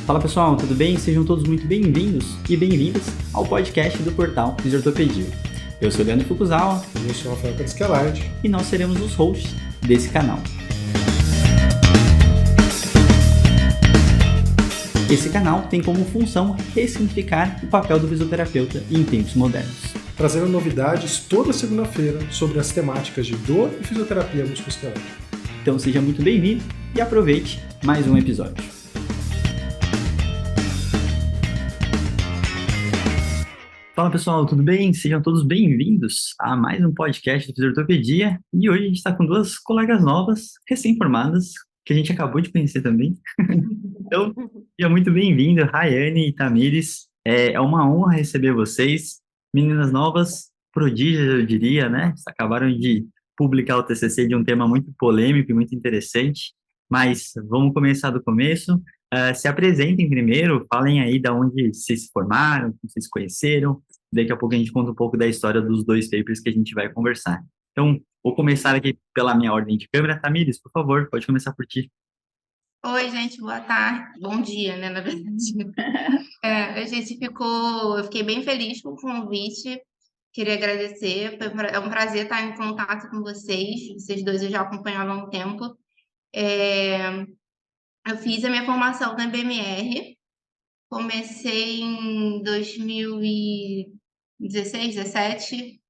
Fala pessoal, tudo bem? Sejam todos muito bem-vindos e bem-vindas ao podcast do portal Fisiortopedia. Eu sou o Leandro Fukuzawa. E eu sou o Rafael Cariscalard. E nós seremos os hosts desse canal. Esse canal tem como função ressignificar o papel do fisioterapeuta em tempos modernos. Trazendo novidades toda segunda-feira sobre as temáticas de dor e fisioterapia musculoesquelética. Então seja muito bem-vindo e aproveite mais um episódio. Fala pessoal, tudo bem? Sejam todos bem-vindos a mais um podcast do Fisiortopedia. E hoje a gente está com duas colegas novas, recém-formadas, que a gente acabou de conhecer também. Então, seja muito bem-vindo, Rayane e Tamires. É uma honra receber vocês, meninas novas, prodígios, eu diria, né? Vocês acabaram de publicar o TCC de um tema muito polêmico e muito interessante, mas vamos começar do começo. Se apresentem primeiro, falem aí de onde vocês se formaram, como vocês se conheceram. Daqui a pouco a gente conta um pouco da história dos dois papers que a gente vai conversar. Então, vou começar aqui pela minha ordem de câmera. Tamires, por favor, pode começar por ti. Oi, gente, boa tarde. Bom dia, né, na verdade. Eu fiquei bem feliz com o convite. Queria agradecer. É um prazer estar em contato com vocês. Vocês dois eu já acompanhava há um tempo. Eu fiz a minha formação na BMR. Comecei em 2016, 17.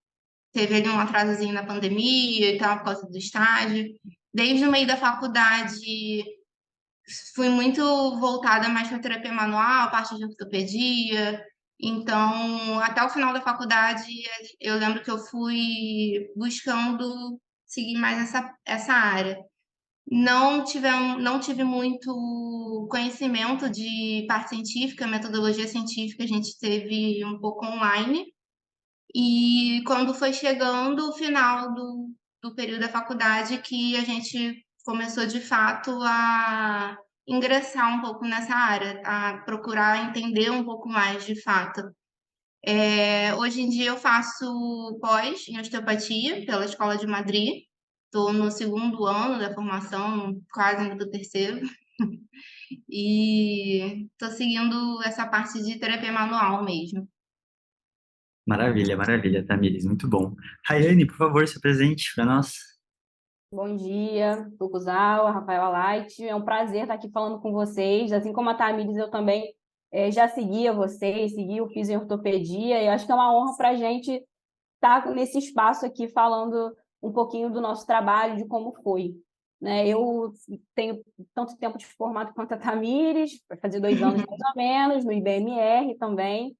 Teve ali um atrasozinho na pandemia e tal, por causa do estágio. Desde o meio da faculdade, fui muito voltada mais para terapia manual, parte de ortopedia. Então, até o final da faculdade, eu lembro que eu fui buscando seguir mais essa área. Não tive muito conhecimento de parte científica, metodologia científica, a gente teve um pouco online. E quando foi chegando o final do período da faculdade, que a gente começou de fato a ingressar um pouco nessa área, a procurar entender um pouco mais de fato. Hoje em dia eu faço pós em osteopatia pela Escola de Madrid. Estou no segundo ano da formação, quase indo do terceiro. E estou seguindo essa parte de terapia manual mesmo. Maravilha, maravilha, Tamires, muito bom. Rayane, por favor, se apresente para nós. Bom dia, Fukuzawa, Rafael Light. É um prazer estar aqui falando com vocês. Assim como a Tamires, eu também já seguia vocês, segui o Fisiortopedia, e acho que é uma honra para a gente estar nesse espaço aqui falando um pouquinho do nosso trabalho, de como foi. Né? Eu tenho tanto tempo de formado quanto a Tamires, vai fazer 2 anos mais ou menos, no IBMR também,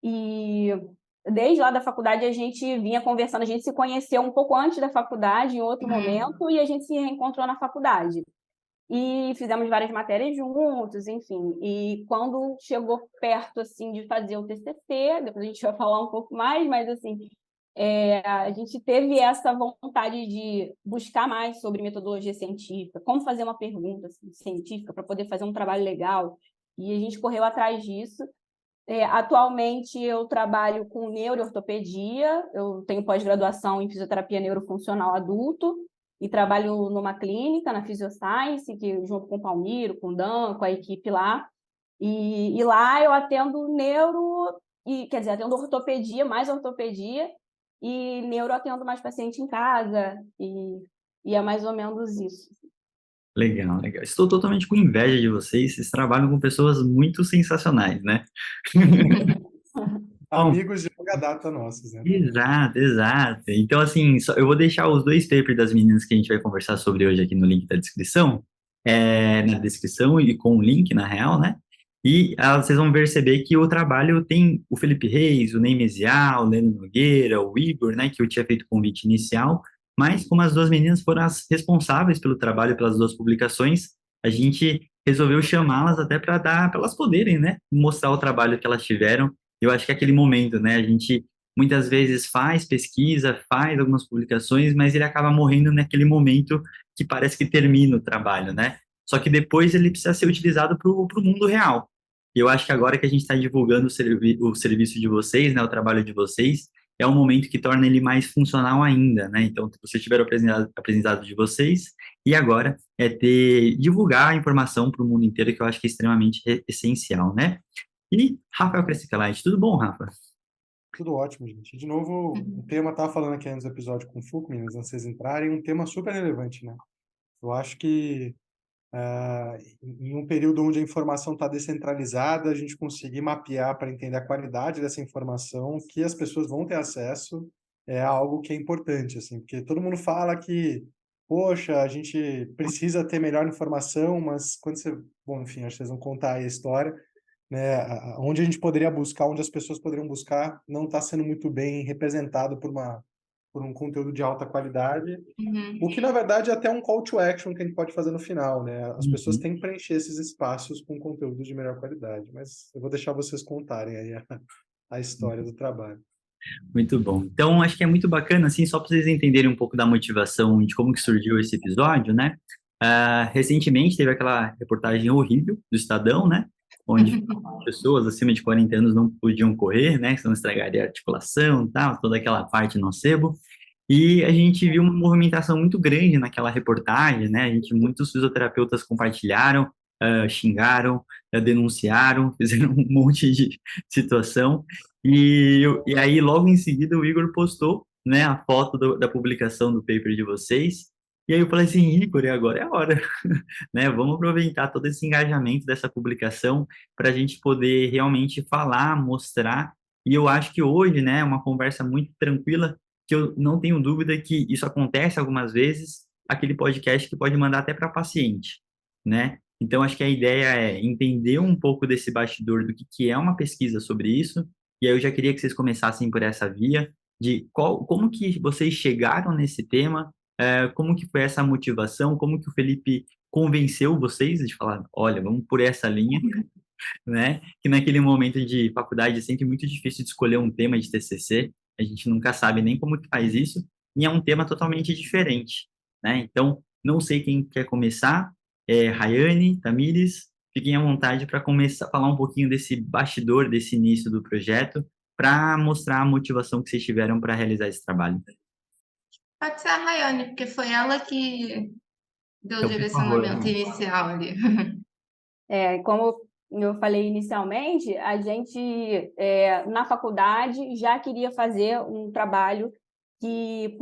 e desde lá da faculdade a gente vinha conversando, a gente se conheceu um pouco antes da faculdade, em outro momento, e a gente se reencontrou na faculdade. E fizemos várias matérias juntos, enfim. E quando chegou perto, assim, de fazer o TCC, depois a gente vai falar um pouco mais, mas, assim, a gente teve essa vontade de buscar mais sobre metodologia científica, como fazer uma pergunta assim, científica para poder fazer um trabalho legal, e a gente correu atrás disso. Atualmente eu trabalho com neuroortopedia, eu tenho pós-graduação em fisioterapia neurofuncional adulto e trabalho numa clínica, na Physioscience, que junto com o Palmiro, com o Dan, com a equipe lá. E lá eu atendo atendo ortopedia, mais ortopedia, e neuro atendo mais paciente em casa, e é mais ou menos isso. Legal, legal. Estou totalmente com inveja de vocês. Vocês trabalham com pessoas muito sensacionais, né? Amigos de longa data nossos, né? Exato, exato. Então, assim, eu vou deixar os 2 papers das meninas que a gente vai conversar sobre hoje aqui no link da descrição, na descrição e com o link, na real, né? E vocês vão perceber que o trabalho tem o Felipe Reis, o Ney Mesial, o Leandro Nogueira, o Igor, né, que eu tinha feito o convite inicial, mas como as 2 meninas foram as responsáveis pelo trabalho, pelas 2 publicações, a gente resolveu chamá-las até para elas poderem, né, mostrar o trabalho que elas tiveram. Eu acho que é aquele momento, né, a gente muitas vezes faz pesquisa, faz algumas publicações, mas ele acaba morrendo naquele momento que parece que termina o trabalho, né? Só que depois ele precisa ser utilizado para o mundo real. E eu acho que agora que a gente está divulgando o serviço de vocês, né, o trabalho de vocês, é um momento que torna ele mais funcional ainda, né? Então, vocês tiveram aprendizado de vocês, e agora é divulgar a informação para o mundo inteiro, que eu acho que é extremamente essencial, né? E Rafael Crescicalite, tudo bom, Rafa? Tudo ótimo, gente. De novo, o tema, tava falando aqui antes do episódio com o Foucault, meninas, antes de vocês entrarem, um tema super relevante, né? Eu acho que em um período onde a informação está descentralizada, a gente conseguir mapear para entender a qualidade dessa informação que as pessoas vão ter acesso é algo que é importante, assim, porque todo mundo fala que, poxa, a gente precisa ter melhor informação, mas quando você, bom, enfim, acho que vocês vão contar aí a história, né, onde a gente poderia buscar, onde as pessoas poderiam buscar, não está sendo muito bem representado por um conteúdo de alta qualidade, o que, na verdade, é até um call to action que a gente pode fazer no final, né? As pessoas Uhum. têm que preencher esses espaços com conteúdo de melhor qualidade. Mas eu vou deixar vocês contarem aí a história do trabalho. Muito bom. Então, acho que é muito bacana, assim, só para vocês entenderem um pouco da motivação de como que surgiu esse episódio, né? Recentemente teve aquela reportagem horrível do Estadão, né? Onde pessoas acima de 40 anos não podiam correr, né? Senão estragaria a articulação, tal, toda aquela parte nocebo. E a gente viu uma movimentação muito grande naquela reportagem, né? Muitos fisioterapeutas compartilharam, xingaram, denunciaram, fizeram um monte de situação. E aí, logo em seguida, o Igor postou, né, a foto da publicação do paper de vocês. E aí eu falei assim, Igor, e agora é a hora, né? Vamos aproveitar todo esse engajamento dessa publicação para a gente poder realmente falar, mostrar. E eu acho que hoje, né, é uma conversa muito tranquila, que eu não tenho dúvida que isso acontece algumas vezes, aquele podcast que pode mandar até para paciente, né? Então, acho que a ideia é entender um pouco desse bastidor do que é uma pesquisa sobre isso, e aí eu já queria que vocês começassem por essa via, de como que vocês chegaram nesse tema, como que foi essa motivação, como que o Felipe convenceu vocês de falar, olha, vamos por essa linha, né? Que naquele momento de faculdade é sempre muito difícil de escolher um tema de TCC, a gente nunca sabe nem como que faz isso, e é um tema totalmente diferente, né? Então, não sei quem quer começar, Rayane, Tamires, fiquem à vontade para começar a falar um pouquinho desse bastidor, desse início do projeto, para mostrar a motivação que vocês tiveram para realizar esse trabalho. Pode ser a Rayane, porque foi ela que deu o Então, por favor, direcionamento Rayane. inicial ali. Como eu falei inicialmente, a gente, na faculdade, já queria fazer um trabalho que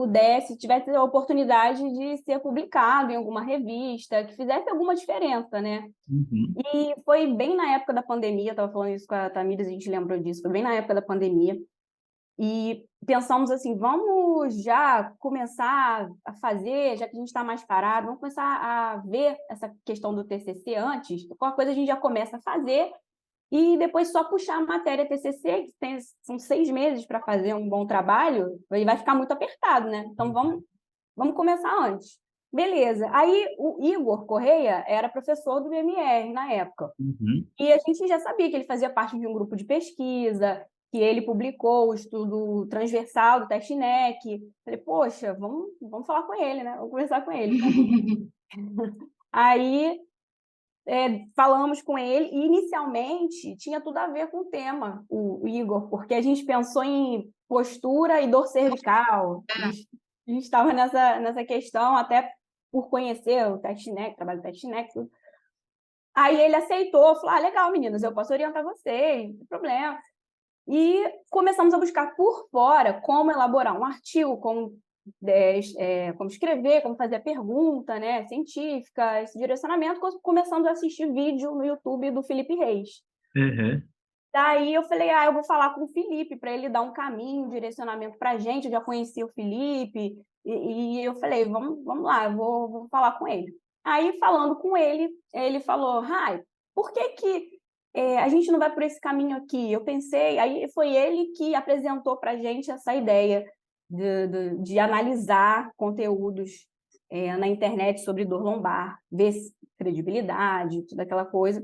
tivesse a oportunidade de ser publicado em alguma revista, que fizesse alguma diferença, né? Uhum. E foi bem na época da pandemia, estava falando isso com a Tamires, a gente lembrou disso, foi bem na época da pandemia, e pensamos assim, vamos já começar a fazer, já que a gente está mais parado, vamos começar a ver essa questão do TCC antes, qualquer coisa a gente já começa a fazer, e depois só puxar a matéria TCC, que são 6 meses para fazer um bom trabalho, e vai ficar muito apertado, né? Então vamos começar antes. Beleza. Aí o Igor Correia era professor do BMR na época. Uhum. E a gente já sabia que ele fazia parte de um grupo de pesquisa, que ele publicou o estudo transversal do teste NEC. Falei, poxa, vamos falar com ele, né? Vamos conversar com ele. Aí falamos com ele e inicialmente tinha tudo a ver com o tema, o Igor, porque a gente pensou em postura e dor cervical. A gente estava nessa questão, até por conhecer o teste NEC, o trabalho do teste NEC, tudo. Aí ele aceitou, falou, legal, meninas, eu posso orientar vocês, não tem problema. E começamos a buscar por fora como elaborar um artigo, como escrever, como fazer a pergunta, né, científica, esse direcionamento, começando a assistir vídeo no YouTube do Felipe Reis. Uhum. Daí eu falei, eu vou falar com o Felipe para ele dar um caminho, um direcionamento para a gente, eu já conhecia o Felipe, e eu falei, vamos lá, eu vou falar com ele. Aí, falando com ele, ele falou, Rai, por que a gente não vai por esse caminho aqui? Eu pensei, aí foi ele que apresentou para a gente essa ideia de analisar conteúdos na internet sobre dor lombar, ver credibilidade, toda aquela coisa.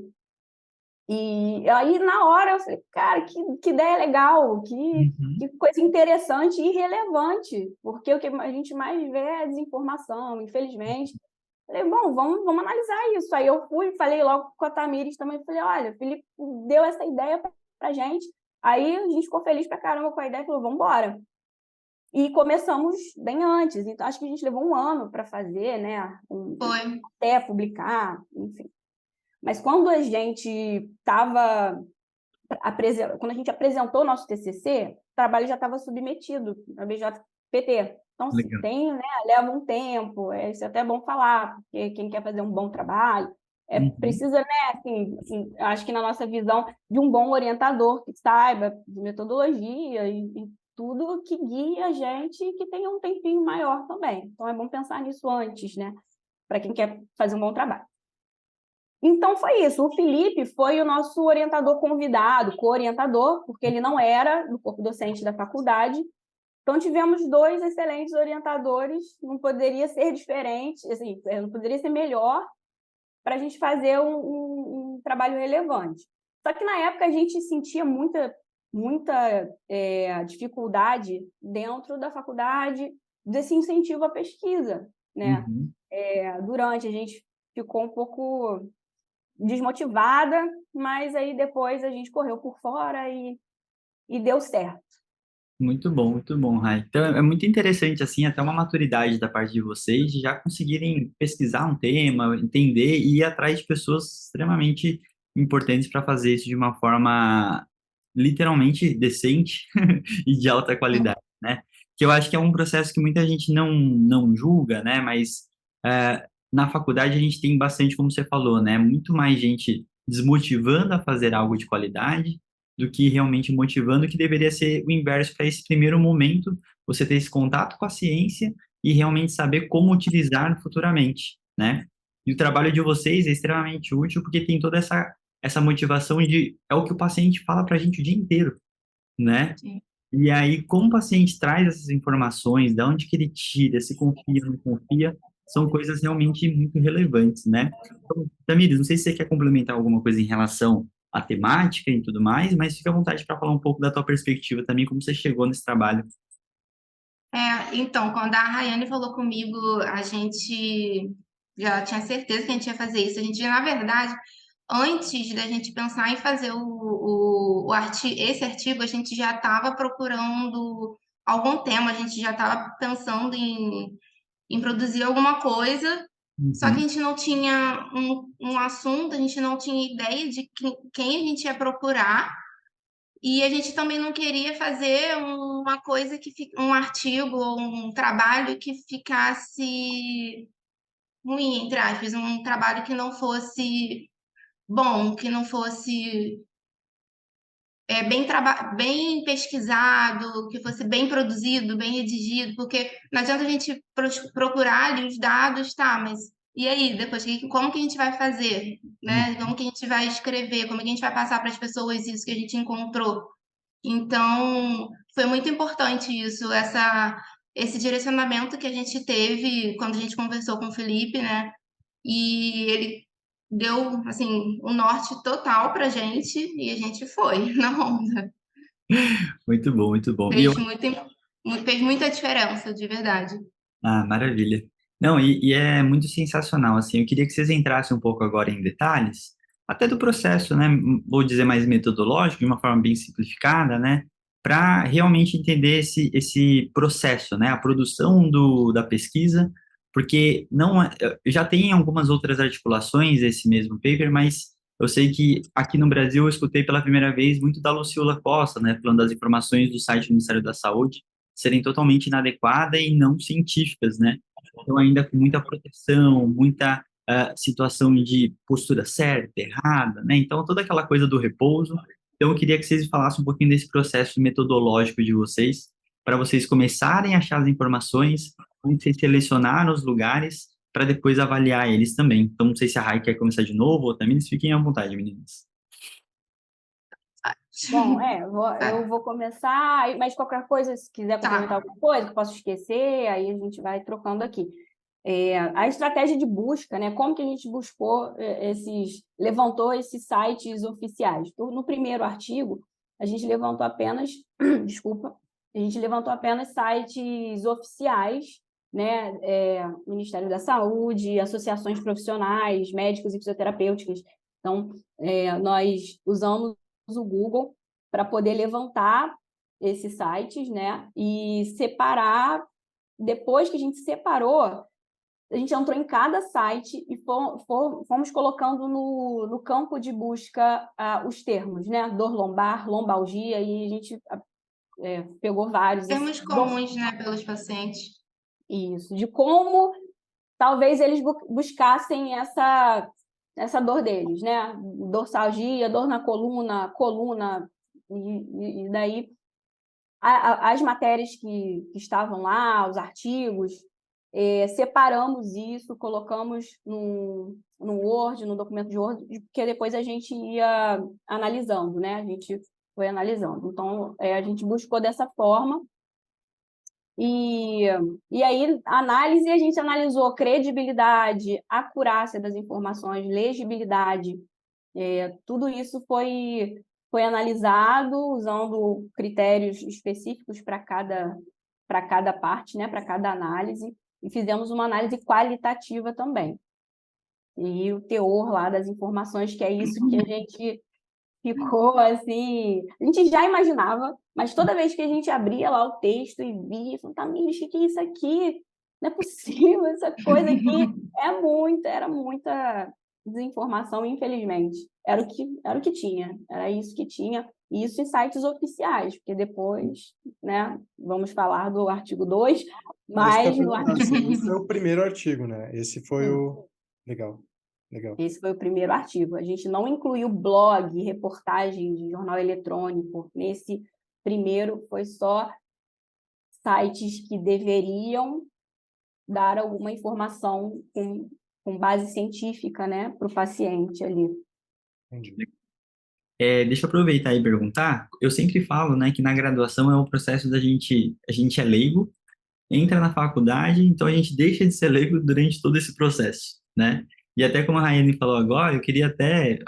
E aí, na hora, eu falei, cara, que ideia legal, que coisa interessante e relevante, porque o que a gente mais vê é desinformação, infelizmente. Falei, bom, vamos analisar isso. Aí eu falei logo com a Tamires também, falei, olha, o Felipe deu essa ideia pra gente. Aí a gente ficou feliz pra caramba com a ideia e falou, vamos embora. E começamos bem antes, então acho que a gente levou 1 ano para fazer, né? Foi. Até publicar, enfim. Mas quando a gente estava quando a gente apresentou o nosso TCC, o trabalho já estava submetido à BJPT. Então, se Legal. tem, né, leva um tempo, isso é até bom falar, porque quem quer fazer um bom trabalho Uhum. precisa, né, assim, acho que na nossa visão, de um bom orientador que saiba de metodologia e tudo que guie a gente e que tenha um tempinho maior também. Então, é bom pensar nisso antes, né, para quem quer fazer um bom trabalho. Então, foi isso. O Felipe foi o nosso orientador convidado, co-orientador, porque ele não era do corpo docente da faculdade. Então, tivemos 2 excelentes orientadores, não poderia ser diferente, assim, não poderia ser melhor para a gente fazer um trabalho relevante. Só que, na época, a gente sentia muita dificuldade dentro da faculdade desse incentivo à pesquisa, né? Uhum. Durante, a gente ficou um pouco desmotivada, mas aí depois a gente correu por fora e deu certo. Muito bom, Rai. Então, é muito interessante, assim, até uma maturidade da parte de vocês de já conseguirem pesquisar um tema, entender e ir atrás de pessoas extremamente importantes para fazer isso de uma forma literalmente decente e de alta qualidade, né? Que eu acho que é um processo que muita gente não julga, né? Mas na faculdade a gente tem bastante, como você falou, né? Muito mais gente desmotivando a fazer algo de qualidade do que realmente motivando, que deveria ser o inverso para esse primeiro momento, você ter esse contato com a ciência e realmente saber como utilizar futuramente, né? E o trabalho de vocês é extremamente útil porque tem toda essa motivação de, é o que o paciente fala para a gente o dia inteiro, né? Sim. E aí, como o paciente traz essas informações, de onde que ele tira, se confia, não confia, são coisas realmente muito relevantes, né? Então, Tamires, não sei se você quer complementar alguma coisa em relação à temática e tudo mais, mas fica à vontade para falar um pouco da tua perspectiva também, como você chegou nesse trabalho. Então, quando a Rayane falou comigo, a gente já tinha certeza que a gente ia fazer isso. A gente, na verdade, antes da gente pensar em fazer esse artigo, a gente já estava procurando algum tema, a gente já estava pensando em produzir alguma coisa, só que a Uhum, gente não tinha um assunto, a gente não tinha ideia de quem a gente ia procurar. E a gente também não queria fazer uma coisa um artigo ou um trabalho que ficasse ruim, entre aspas, um trabalho que não fosse bom, que não fosse bem pesquisado, que fosse bem produzido, bem redigido, porque não adianta a gente procurar ali os dados, tá, mas e aí, depois, como que a gente vai fazer, né? uhum. Como que a gente vai escrever, como que a gente vai passar para as pessoas isso que a gente encontrou? Então, foi muito importante isso, esse direcionamento que a gente teve quando a gente conversou com o Felipe, né? E ele deu, assim, o norte total pra gente e a gente foi na onda. Muito bom, muito bom. E eu Fez fez muita diferença, de verdade. Ah, maravilha. Não, e é muito sensacional, assim, eu queria que vocês entrassem um pouco agora em detalhes, até do processo, né, vou dizer mais metodológico, de uma forma bem simplificada, né, para realmente entender esse processo, né, a produção da pesquisa, porque não já tem algumas outras articulações esse mesmo paper, mas eu sei que aqui no Brasil eu escutei pela primeira vez muito da Lucila Costa, né, falando das informações do site do Ministério da Saúde, serem totalmente inadequadas e não científicas, né? Então, ainda com muita proteção, muita situação de postura certa, errada, né? Então, toda aquela coisa do repouso. Então, eu queria que vocês falassem um pouquinho desse processo metodológico de vocês, para vocês começarem a achar as informações, onde vocês selecionaram os lugares, para depois avaliar eles também. Então, não sei se a Rai quer começar de novo, ou também, fiquem à vontade, meninas. Bom, eu vou começar, mas qualquer coisa, se quiser complementar Tá. alguma coisa, que eu posso esquecer, aí a gente vai trocando aqui. A estratégia de busca, né? Como que a gente buscou levantou esses sites oficiais? No primeiro artigo, a gente levantou apenas, desculpa, a gente levantou apenas sites oficiais, né? Ministério da Saúde, associações profissionais, médicos e fisioterapêuticas. Então, nós usamos o Google para poder levantar esses sites, né? E separar, depois que a gente separou, a gente entrou em cada site e fomos colocando no campo de busca os termos, né? Dor lombar, lombalgia, e a gente pegou vários. Termos comuns, né, pelos pacientes. Isso, de como talvez eles buscassem essa dor deles, né? Dorsalgia, dor na coluna, e daí as matérias que estavam lá, os artigos, separamos isso, colocamos no Word, no documento de Word, porque depois a gente ia analisando, né? A gente foi analisando. Então, a gente buscou dessa forma. E aí, análise, a gente analisou credibilidade, acurácia das informações, legibilidade, tudo isso foi analisado usando critérios específicos para cada parte, né, para cada análise, e fizemos uma análise qualitativa também. E o teor lá das informações, que é isso que a gente ficou assim, a gente já imaginava, mas toda vez que a gente abria lá o texto e via, falava, Tamires, o que é isso aqui? Não é possível, essa coisa aqui era muita desinformação, infelizmente. Era o que tinha, era isso que tinha, e isso em sites oficiais, porque depois, né, vamos falar do artigo 2, mas no artigo... Esse foi o primeiro artigo, né? Esse foi o... Legal. Esse foi o primeiro artigo. A gente não incluiu blog, reportagem de jornal eletrônico. Nesse primeiro, foi só sites que deveriam dar alguma informação com base científica, né, para o paciente ali. Entendi. Deixa eu aproveitar e perguntar. Eu sempre falo, né, que na graduação é o processo a gente é leigo, entra na faculdade, então a gente deixa de ser leigo durante todo esse processo, né? E até como a Raiane falou agora, eu queria até,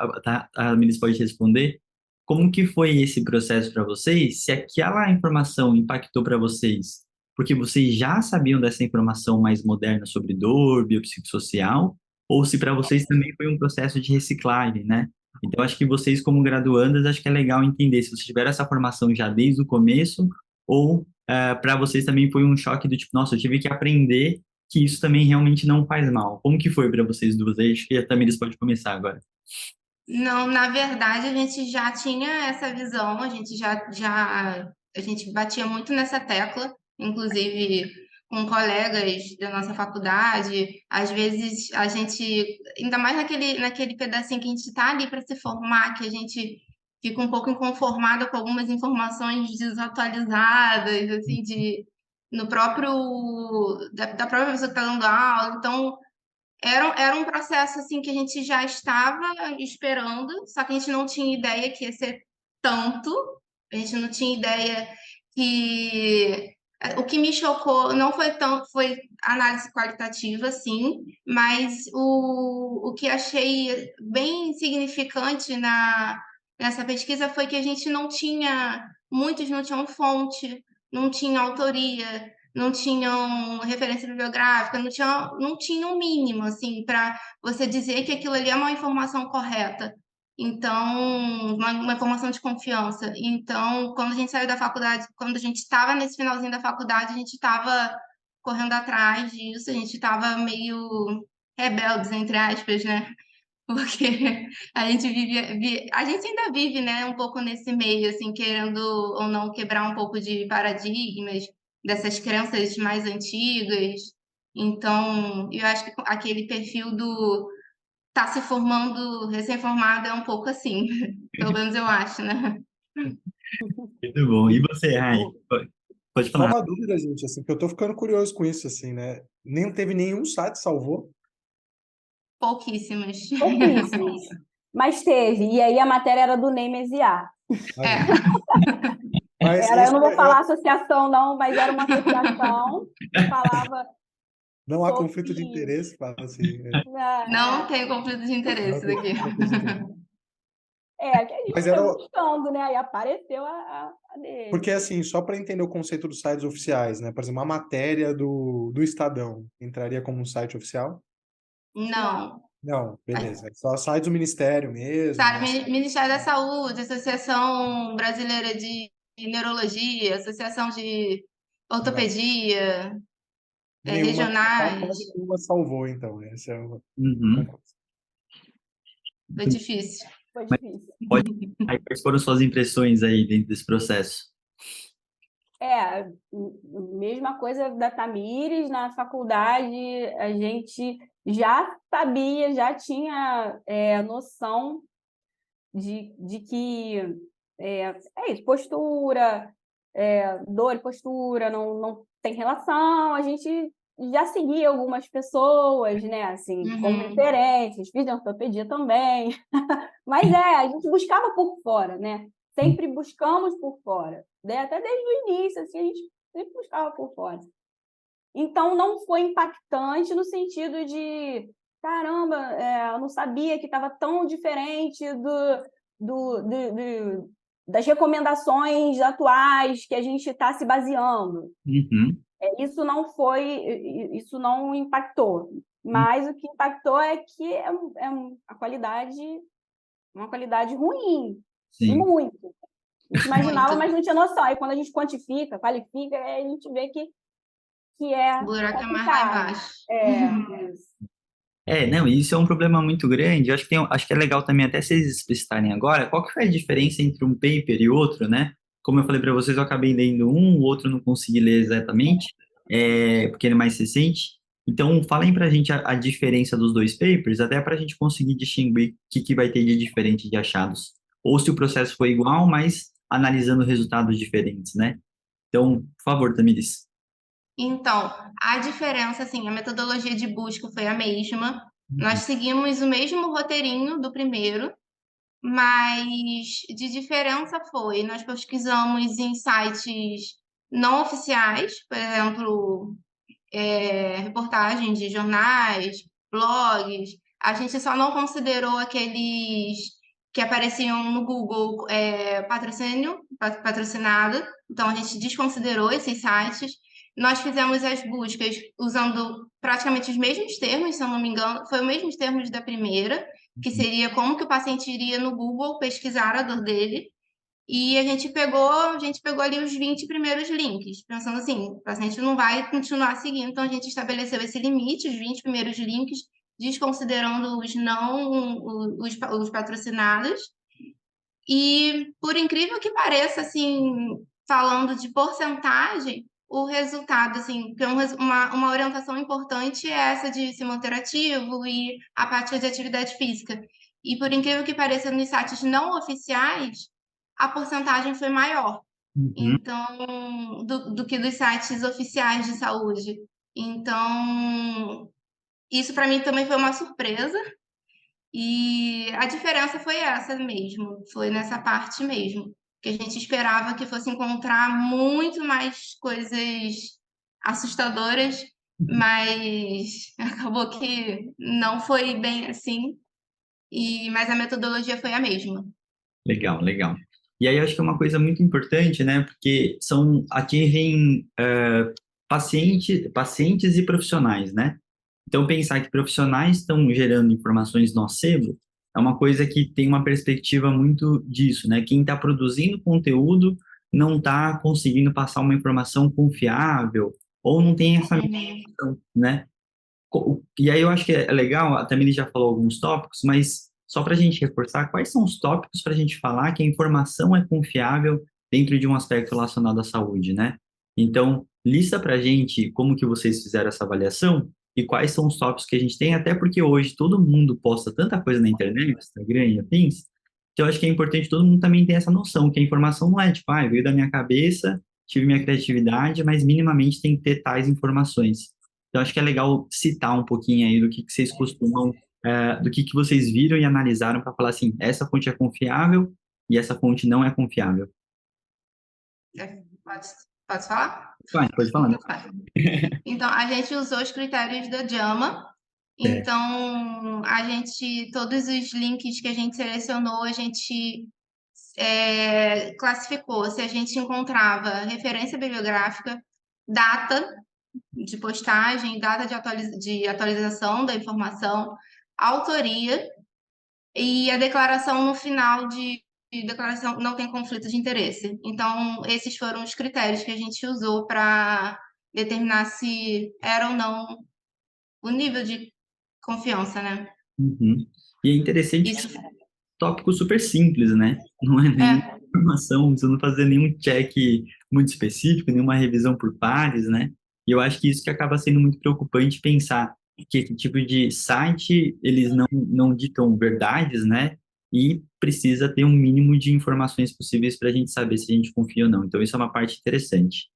a Milis pode responder, como que foi esse processo para vocês? Se aquela informação impactou para vocês, porque vocês já sabiam dessa informação mais moderna sobre dor, biopsicossocial, ou se para vocês também foi um processo de reciclagem, né? Então, acho que vocês, como graduandas, acho que é legal entender se vocês tiveram essa formação já desde o começo, ou para vocês também foi um choque do tipo, nossa, eu tive que aprender que isso também realmente não faz mal. Como que foi para vocês duas? Aí acho que a Tamires pode começar agora. Não, na verdade, a gente já tinha essa visão, a gente batia muito nessa tecla, inclusive com colegas da nossa faculdade. Às vezes a gente, ainda mais naquele pedacinho que a gente está ali para se formar, que a gente fica um pouco inconformada com algumas informações desatualizadas, assim, no próprio da própria pessoa que está dando aula. Então, era um processo assim que a gente já estava esperando, só que a gente não tinha ideia que ia ser tanto, a gente não tinha ideia que... O que me chocou não foi tão, foi análise qualitativa, sim, mas o que achei bem significante nessa pesquisa foi que a gente muitos não tinham fonte, não tinham autoria, não tinham referência bibliográfica, não tinha um mínimo, assim, para você dizer que aquilo ali é uma informação correta. Então, uma informação de confiança. Então, quando a gente saiu da faculdade, quando a gente estava nesse finalzinho da faculdade, a gente estava correndo atrás disso, a gente estava meio rebeldes, entre aspas, né? Porque a gente a gente ainda vive, né, um pouco nesse meio, assim, querendo ou não quebrar um pouco de paradigmas, dessas crenças mais antigas. Então, eu acho que aquele perfil do tá se formando, recém-formado, é um pouco assim. Pelo menos eu acho, né? Muito bom. E você, Rai? Pode Só falar. uma dúvida, gente, assim, que eu tô ficando curioso com isso, assim, né? Nem teve nenhum site salvou. Pouquíssimas. Pouquíssimos. Mas teve, e aí a matéria era do Ney Mesiá. Mas Eu isso não vou falar associação, não, mas era uma associação que falava não há sobre... conflito de interesse, fala assim. Não tem conflito de interesse daqui. Que a gente Mas foi era buscando, né? Aí apareceu a dele. porque assim, só para entender o conceito dos sites oficiais, né? Por exemplo, a matéria do Estadão entraria como um site oficial? Não. Não, beleza. É só site do Ministério mesmo. Ministério da Saúde, Associação Brasileira de neurologia, associação de Legal. ortopedia, Nenhuma, quase regionais. nenhuma salvou, então. Essa é uma Uhum. conclusão. Foi difícil. Foi difícil. Pode. Aí, quais foram suas impressões aí dentro desse processo? Mesma coisa da Tamires, na faculdade a gente já sabia, já tinha noção de que é isso, postura, dor e postura não tem relação, a gente já seguia algumas pessoas, né, assim, como Uhum. referências, fiz ortopedia também, mas a gente buscava por fora, né, sempre buscamos por fora, né? Até desde o início, assim, a gente sempre buscava por fora. Então, não foi impactante no sentido de, caramba, eu não sabia que estava tão diferente das recomendações atuais que a gente está se baseando. Uhum. Isso não impactou. Mas o que impactou é que a qualidade, uma qualidade ruim, e Sim. muito. A gente imaginava, Muito. mas não tinha noção. Aí quando a gente quantifica, qualifica, aí a gente vê que é O buraco é mais lá complicado. embaixo. Isso. Não, isso é um problema muito grande. Eu acho que é legal também até vocês explicitarem agora qual que foi a diferença entre um paper e outro, né? Como eu falei para vocês, eu acabei lendo um, o outro não consegui ler exatamente, porque ele é mais recente. Então, falem para a gente a diferença dos dois papers, até para a gente conseguir distinguir o que vai ter de diferente de achados. Ou se o processo foi igual, mas analisando resultados diferentes, né? Então, por favor, Tamiris. Então, a diferença, assim, a metodologia de busca foi a mesma. Nós seguimos o mesmo roteirinho do primeiro, mas de diferença foi, nós pesquisamos em sites não oficiais, por exemplo, reportagens de jornais, blogs. A gente só não considerou aqueles que apareciam no Google patrocinado, então a gente desconsiderou esses sites. Nós fizemos as buscas usando praticamente os mesmos termos, se eu não me engano, foi os mesmos termos da primeira, que seria como que o paciente iria no Google pesquisar a dor dele. E a gente pegou ali os 20 primeiros links, pensando assim, o paciente não vai continuar seguindo, então a gente estabeleceu esse limite, os 20 primeiros links, desconsiderando os não, os patrocinados. E por incrível que pareça, assim, falando de porcentagem, o resultado, assim, que uma orientação importante é essa de se manter ativo e a prática de atividade física. E por incrível que pareça, nos sites não oficiais, a porcentagem foi maior. Uhum. Então, do que dos sites oficiais de saúde. Então, isso para mim também foi uma surpresa. E a diferença foi essa mesmo, foi nessa parte mesmo, que a gente esperava que fosse encontrar muito mais coisas assustadoras, mas acabou que não foi bem assim, mas a metodologia foi a mesma. Legal, legal. E aí eu acho que é uma coisa muito importante, né? Porque atingem pacientes e profissionais, né? Então pensar que profissionais estão gerando informações nocebo é uma coisa que tem uma perspectiva muito disso, né? Quem está produzindo conteúdo não está conseguindo passar uma informação confiável ou não tem essa noção, né? E aí eu acho que é legal, a Tamiri já falou alguns tópicos, mas só para a gente reforçar, quais são os tópicos para a gente falar que a informação é confiável dentro de um aspecto relacionado à saúde, né? Então, lista para a gente como que vocês fizeram essa avaliação e quais são os tópicos que a gente tem, até porque hoje todo mundo posta tanta coisa na internet, Instagram e afins, então eu acho que é importante todo mundo também ter essa noção, que a informação não é tipo, veio da minha cabeça, tive minha criatividade, mas minimamente tem que ter tais informações. Então, acho que é legal citar um pouquinho aí do que vocês costumam, do que vocês viram e analisaram para falar assim, essa fonte é confiável e essa fonte não é confiável. Pode falar? Pode falar, né? Então, a gente usou os critérios da JAMA. Então, todos os links que a gente selecionou, a gente classificou se a gente encontrava referência bibliográfica, data de postagem, data de atualização da informação, autoria e a declaração no final declaração não tem conflito de interesse. Então, esses foram os critérios que a gente usou para determinar se era ou não o nível de confiança, né? Uhum. E é interessante que Isso são tópicos super simples, né? Não é nenhuma é, informação, você não fazer nenhum check muito específico, nenhuma revisão por pares, né? E eu acho que isso que acaba sendo muito preocupante pensar que esse tipo de site, eles não ditam verdades, né? E precisa ter um mínimo de informações possíveis para a gente saber se a gente confia ou não. Então, isso é uma parte interessante.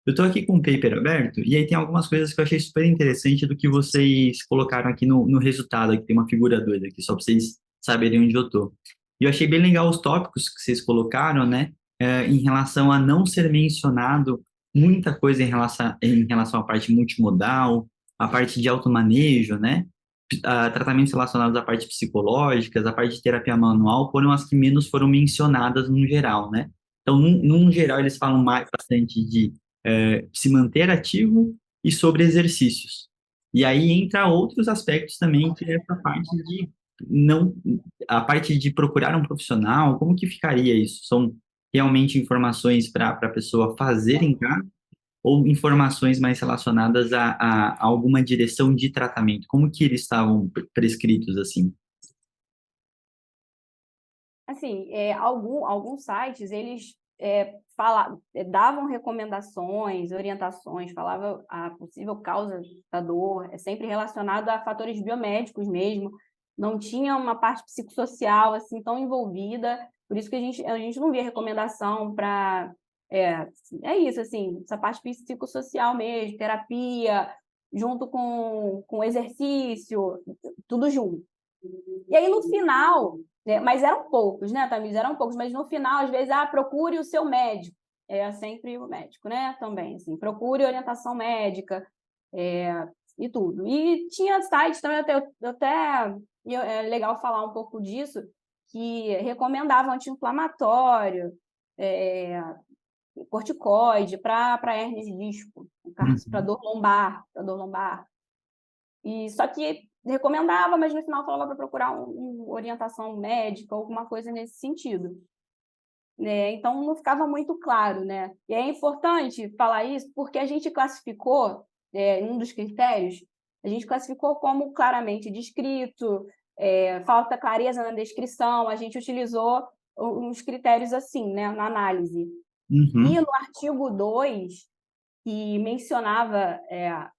Eu estou aqui com o paper aberto, e aí tem algumas coisas que eu achei super interessante do que vocês colocaram aqui no resultado, aqui tem uma figura doida aqui, só para vocês saberem onde eu estou. E eu achei bem legal os tópicos que vocês colocaram, né, em relação a não ser mencionado muita coisa em relação à parte multimodal, a parte de automanejo, né, tratamentos relacionados à parte psicológica, a parte de terapia manual, foram as que menos foram mencionadas no geral, né? Então, num geral, eles falam mais bastante de se manter ativo e sobre exercícios. E aí entra outros aspectos também, que é essa parte de não, a parte de procurar um profissional, como que ficaria isso? São realmente informações para a pessoa fazer em casa ou informações mais relacionadas a alguma direção de tratamento? Como que eles estavam prescritos assim? Assim, alguns sites, eles davam recomendações, orientações, falava a possível causa da dor, é sempre relacionado a fatores biomédicos mesmo, não tinha uma parte psicossocial assim tão envolvida, por isso que a gente não via recomendação para... É isso, assim, essa parte psicossocial mesmo, terapia, junto com exercício, tudo junto. E aí, no final, né, mas eram poucos, né, Tamires? Eram poucos, mas no final, às vezes, procure o seu médico. É sempre o médico, né? Também, assim, procure orientação médica e tudo. E tinha sites também, é legal falar um pouco disso, que recomendavam anti-inflamatório, corticoide para hérnia de disco, para Uhum. dor lombar. E só que recomendava, mas no final falava para procurar uma orientação médica, alguma coisa nesse sentido. Né? Então não ficava muito claro, né? E é importante falar isso porque a gente classificou, um dos critérios, a gente classificou como claramente descrito, falta clareza na descrição, a gente utilizou uns critérios assim, né, na análise. E Uhum. no artigo 2, que mencionava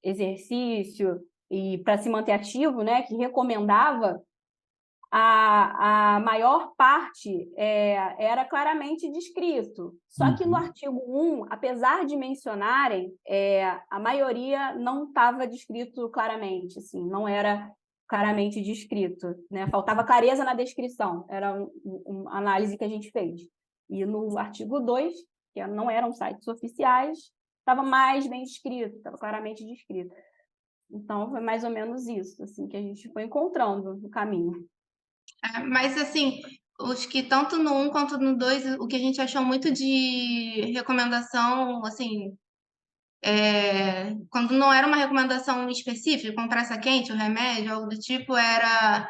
exercício e para se manter ativo, né, que recomendava, a maior parte era claramente descrito. Só que no Uhum. artigo 1, apesar de mencionarem, a maioria não estava descrito claramente, assim, não era claramente descrito, né? Faltava clareza na descrição, era uma análise que a gente fez. E no artigo 2, que não eram sites oficiais, estava mais bem descrito, estava claramente descrito. Então, foi mais ou menos isso, assim, que a gente foi encontrando no caminho. mas assim, os que tanto no 1 quanto no 2, o que a gente achou muito de recomendação, assim, quando não era uma recomendação específica, como pressa quente, o remédio, algo do tipo, era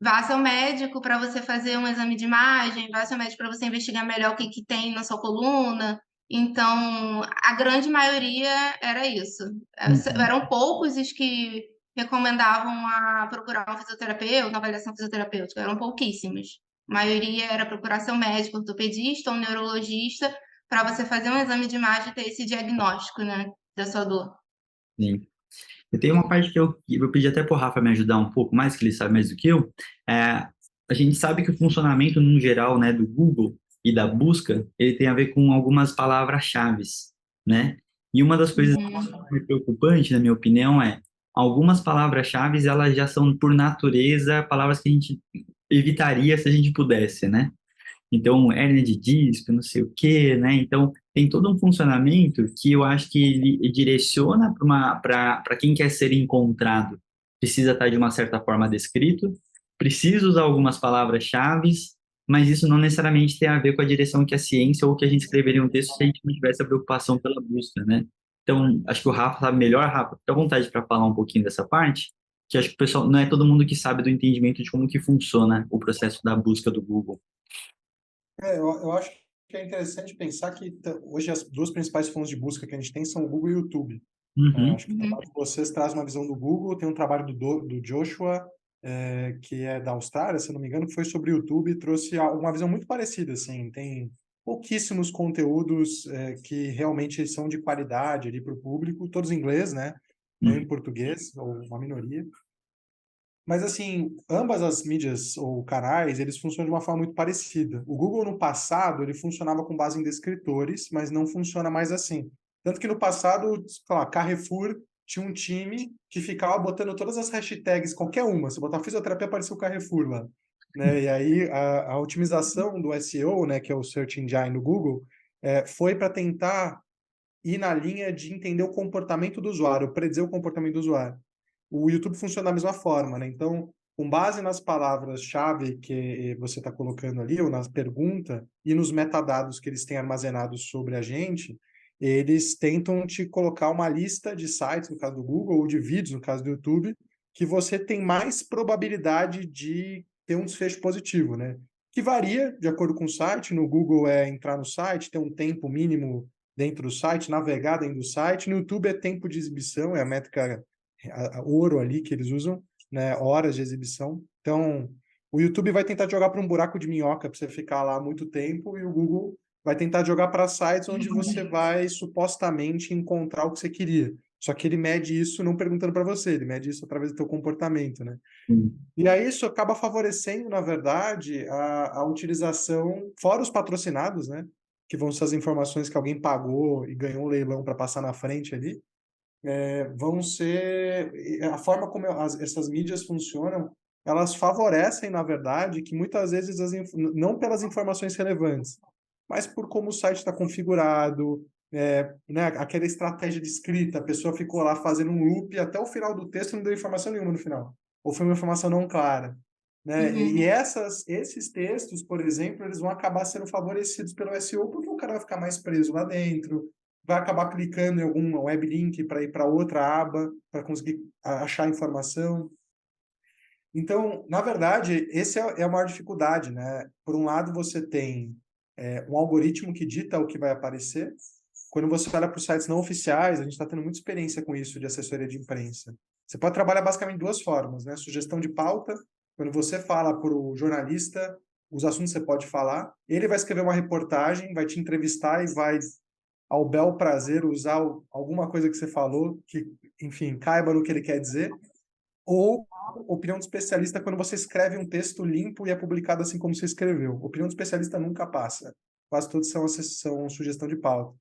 vá ao seu médico para você fazer um exame de imagem, vá ao seu médico para você investigar melhor o que, que tem na sua coluna. Então, a grande maioria era isso. Uhum. Eram poucos os que recomendavam a procurar um fisioterapeuta, uma avaliação fisioterapêutica, eram pouquíssimos. A maioria era procurar seu médico, ortopedista ou neurologista, para você fazer um exame de imagem e ter esse diagnóstico, né, da sua dor. Sim. Eu tenho uma parte que eu pedi até para o Rafa me ajudar um pouco mais, que ele sabe mais do que eu. A gente sabe que o funcionamento, no geral, né, do Google e da busca, ele tem a ver com algumas palavras-chave, né? E uma das coisas Uhum. mais preocupantes, na minha opinião, é algumas palavras-chave, elas já são, por natureza, palavras que a gente evitaria se a gente pudesse, né? Então, hérnia de disco, não sei o quê, né? Então, tem todo um funcionamento que eu acho que ele direciona para quem quer ser encontrado. Precisa estar de uma certa forma descrito, precisa usar algumas palavras-chave, mas isso não necessariamente tem a ver com a direção que a ciência ou que a gente escreveria um texto se a gente não tivesse a preocupação pela busca, né? Então, acho que o Rafa sabe melhor, Rafa, fica à vontade para falar um pouquinho dessa parte, que acho que o pessoal, não é todo mundo que sabe do entendimento de como que funciona o processo da busca do Google. Eu acho que é interessante pensar que hoje as duas principais fontes de busca que a gente tem são o Google e o YouTube. Uhum. Acho que o trabalho de vocês traz uma visão do Google, tem um trabalho do Joshua, que é da Austrália, se eu não me engano, que foi sobre o YouTube e trouxe uma visão muito parecida, assim, tem pouquíssimos conteúdos que realmente são de qualidade ali para o público, todos em inglês, né? Não em português, ou uma minoria. Mas, assim, ambas as mídias ou canais, eles funcionam de uma forma muito parecida. O Google, no passado, ele funcionava com base em descritores, mas não funciona mais assim. Tanto que no passado, sei lá, Carrefour tinha um time que ficava botando todas as hashtags, qualquer uma. Se botar fisioterapia, apareceu o Carrefour lá. Né? E aí, a otimização do SEO, né, que é o Search Engine do Google, foi para tentar ir na linha de entender o comportamento do usuário, predizer o comportamento do usuário. O YouTube funciona da mesma forma, né? Então, com base nas palavras-chave que você está colocando ali, ou nas perguntas, e nos metadados que eles têm armazenados sobre a gente, eles tentam te colocar uma lista de sites, no caso do Google, ou de vídeos, no caso do YouTube, que você tem mais probabilidade de ter um desfecho positivo, né? Que varia de acordo com o site. No Google é entrar no site, ter um tempo mínimo dentro do site, navegar dentro do site. No YouTube é tempo de exibição, é a métrica ouro ali que eles usam, né? Horas de exibição. Então, o YouTube vai tentar jogar para um buraco de minhoca para você ficar lá muito tempo e o Google vai tentar jogar para sites onde você vai supostamente encontrar o que você queria. Só que ele mede isso não perguntando para você, ele mede isso através do teu comportamento, né? E aí isso acaba favorecendo, na verdade, a utilização, fora os patrocinados, né? Que vão ser as informações que alguém pagou e ganhou um leilão para passar na frente ali, vão ser... A forma como essas mídias funcionam, elas favorecem, na verdade, que muitas vezes, não pelas informações relevantes, mas por como o site está configurado, né, aquela estratégia de escrita, a pessoa ficou lá fazendo um loop até o final do texto e não deu informação nenhuma no final. Ou foi uma informação não clara. Né? E esses textos, por exemplo, eles vão acabar sendo favorecidos pelo SEO porque o cara vai ficar mais preso lá dentro, vai acabar clicando em algum web link para ir para outra aba, para conseguir achar informação. Então, na verdade, essa é a maior dificuldade, né? Por um lado, você tem um algoritmo que dita o que vai aparecer. Quando você olha para os sites não oficiais, a gente está tendo muita experiência com isso de assessoria de imprensa. Você pode trabalhar basicamente de duas formas, né? Sugestão de pauta, quando você fala para o jornalista os assuntos que você pode falar, ele vai escrever uma reportagem, vai te entrevistar e vai, ao bel prazer, usar alguma coisa que você falou, que, enfim, caiba no que ele quer dizer, ou opinião de especialista quando você escreve um texto limpo e é publicado assim como você escreveu. Opinião de especialista nunca passa. Quase todos são sugestão de pauta.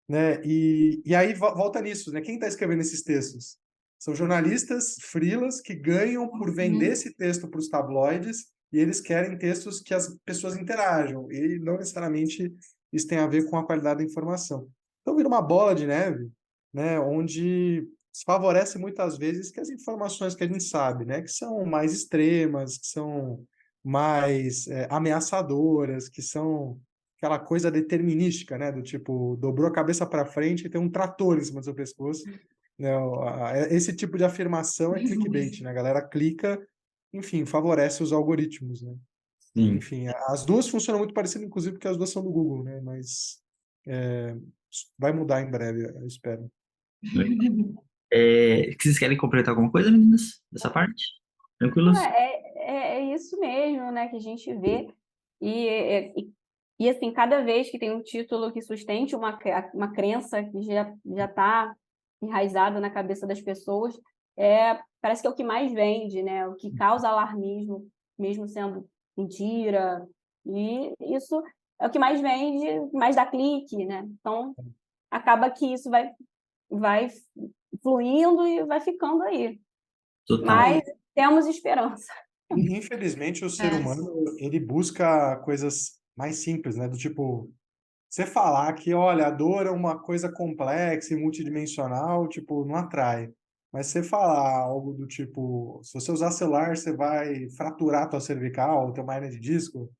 Né? E aí volta nisso, né? Quem está escrevendo esses textos? São jornalistas freelas que ganham por vender esse texto para os tabloides e eles querem textos que as pessoas interajam e não necessariamente isso tem a ver com a qualidade da informação. Então vira uma bola de neve, né? Onde se favorece muitas vezes que as informações que a gente sabe, né? Que são mais extremas, que são mais ameaçadoras, que são aquela coisa determinística, né? Do tipo, dobrou a cabeça para frente e tem um trator em cima do seu pescoço. Né? Esse tipo de afirmação é clickbait, né? A galera clica, enfim, favorece os algoritmos, né? Sim. Enfim, as duas funcionam muito parecido, inclusive, porque as duas são do Google, né? Mas vai mudar em breve, eu espero. Vocês querem completar alguma coisa, meninas, dessa parte? Tranquilos? É isso mesmo, né, que a gente vê. E assim, cada vez que tem um título que sustente uma crença que já está enraizada na cabeça das pessoas, parece que é o que mais vende, né? O que causa alarmismo, mesmo sendo mentira. E isso é o que mais vende, mais dá clique, né? Então, acaba que isso vai fluindo e vai ficando aí. Total. Mas temos esperança. Infelizmente, o ser humano, ele busca coisas mais simples, né? Do tipo, você falar que, olha, a dor é uma coisa complexa e multidimensional, tipo, não atrai. Mas você falar algo do tipo, se você usar celular, você vai fraturar tua cervical, teu hernia de disco,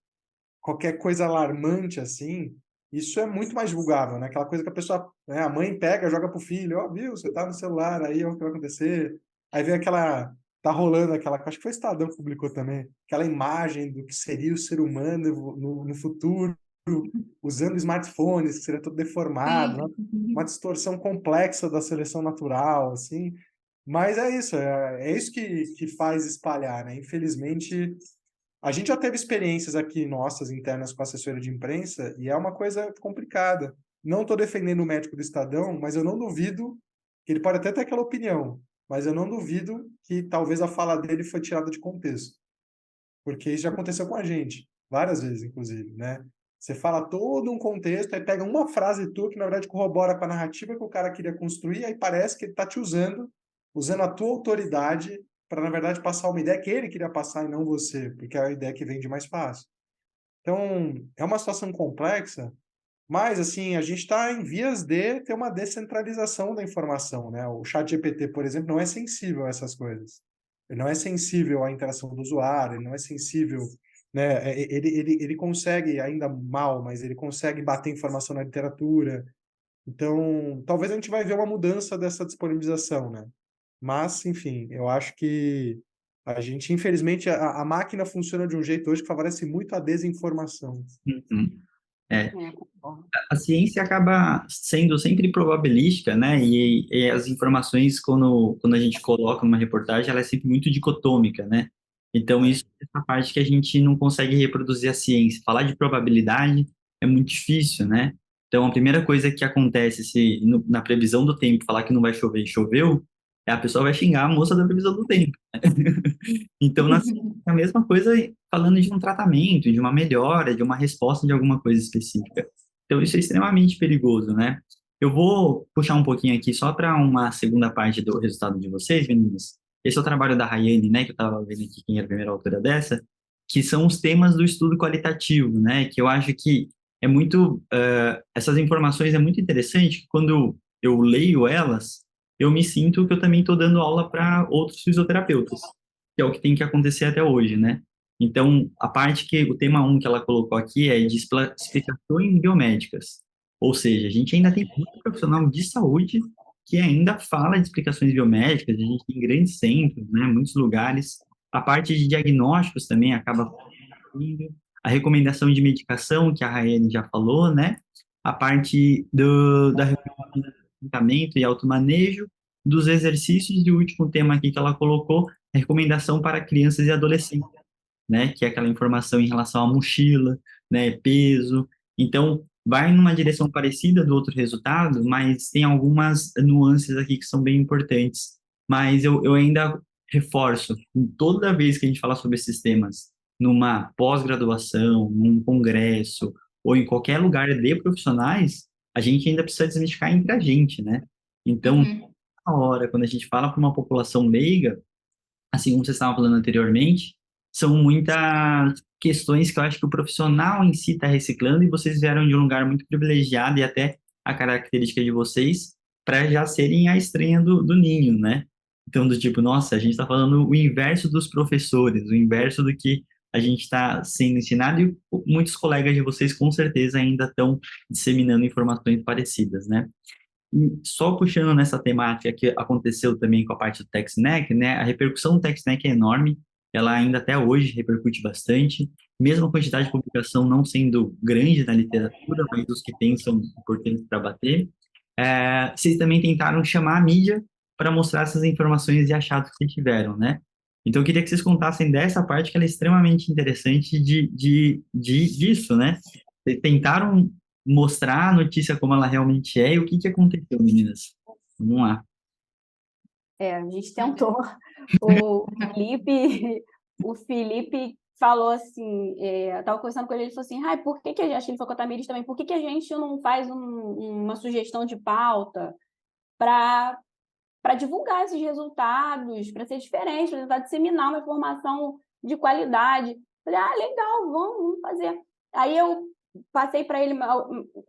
qualquer coisa alarmante assim, isso é muito mais divulgável, né? Aquela coisa que a pessoa, né, a mãe pega, joga pro filho, ó, viu, você tá no celular, aí é o que vai acontecer. Aí vem aquela tá rolando aquela, acho que foi o Estadão que publicou também, aquela imagem do que seria o ser humano no futuro, usando smartphones, que seria todo deformado, né? Uma Sim. distorção complexa da seleção natural, assim. Mas é isso que faz espalhar, né? Infelizmente, a gente já teve experiências aqui nossas internas com assessoria de imprensa e é uma coisa complicada. Não estou defendendo o médico do Estadão, mas eu não duvido que ele pode até ter aquela opinião, mas eu não duvido que talvez a fala dele foi tirada de contexto, porque isso já aconteceu com a gente, várias vezes, inclusive, né? Você fala todo um contexto, aí pega uma frase tua que, na verdade, corrobora com a narrativa que o cara queria construir, aí parece que ele está te usando a tua autoridade para, na verdade, passar uma ideia que ele queria passar e não você, porque é a ideia que vende mais fácil. Então, é uma situação complexa, mas, assim, a gente está em vias de ter uma descentralização da informação, né? O ChatGPT, por exemplo, não é sensível a essas coisas. Ele não é sensível à interação do usuário, ele não é sensível, né? Ele consegue, ainda mal, mas ele consegue bater informação na literatura. Então, talvez a gente vai ver uma mudança dessa disponibilização, né? Mas, enfim, eu acho que a gente, infelizmente, a máquina funciona de um jeito hoje que favorece muito a desinformação. Uhum. É, Concordo. a ciência acaba sendo sempre probabilística, né? E as informações, quando a gente coloca numa reportagem, ela é sempre muito dicotômica, né? Então, É. isso é essa parte que a gente não consegue reproduzir a ciência. Falar de probabilidade é muito difícil, né? Então, a primeira coisa que acontece se na previsão do tempo falar que não vai chover e choveu, é a pessoa vai xingar a moça da previsão do tempo. Então, na ciência, é a mesma coisa falando de um tratamento, de uma melhora, de uma resposta de alguma coisa específica. Então, isso é extremamente perigoso, né? Eu vou puxar um pouquinho aqui só para uma segunda parte do resultado de vocês, meninas. Esse é o trabalho da Rayane, né, que eu estava vendo aqui, quem era a primeira autora dessa, que são os temas do estudo qualitativo, né, que eu acho que é muito, essas informações é muito interessante, que quando eu leio elas, eu me sinto que eu também estou dando aula para outros fisioterapeutas, que é o que tem que acontecer até hoje, né? Então, a parte que o tema um que ela colocou aqui é de explicações biomédicas. Ou seja, a gente ainda tem muito profissional de saúde que ainda fala de explicações biomédicas, a gente tem grandes centros, né, muitos lugares. A parte de diagnósticos também acaba indo. A recomendação de medicação, que a Raiane já falou, né? A parte da recomendação de tratamento e automanejo, dos exercícios, e o último tema aqui que ela colocou, a recomendação para crianças e adolescentes, né? Que é aquela informação em relação à mochila, né? Peso. Então, vai numa direção parecida do outro resultado, mas tem algumas nuances aqui que são bem importantes. Mas eu ainda reforço, toda vez que a gente fala sobre esses temas, numa pós-graduação, num congresso, ou em qualquer lugar de profissionais, a gente ainda precisa desmistificar entre a gente, né? Então, Uhum. na hora, quando a gente fala para uma população leiga, assim como você estava falando anteriormente, são muitas questões que eu acho que o profissional em si está reciclando e vocês vieram de um lugar muito privilegiado e até a característica de vocês para já serem a estranha do ninho, né? Então, do tipo, nossa, a gente está falando o inverso dos professores, o inverso do que a gente está sendo ensinado e muitos colegas de vocês com certeza ainda estão disseminando informações parecidas, né? E só puxando nessa temática que aconteceu também com a parte do TechSnack, né? A repercussão do TechSnack é enorme, ela ainda até hoje repercute bastante, mesmo a quantidade de publicação não sendo grande na literatura, mas os que tem são importantes para bater. Vocês também tentaram chamar a mídia para mostrar essas informações e achados que tiveram, né? Então, eu queria que vocês contassem dessa parte que ela é extremamente interessante disso, né? Vocês tentaram mostrar a notícia como ela realmente é e o que que aconteceu, meninas. Vamos lá. A gente tentou. O Felipe, o Felipe falou assim, eu estava conversando com ele, ele falou assim, por que que a gente, acho que ele falou com a Tamires também, por que que a gente não faz uma sugestão de pauta para divulgar esses resultados, para ser diferente, para tentar disseminar uma informação de qualidade. Falei, legal, vamos fazer. Aí eu passei para ele,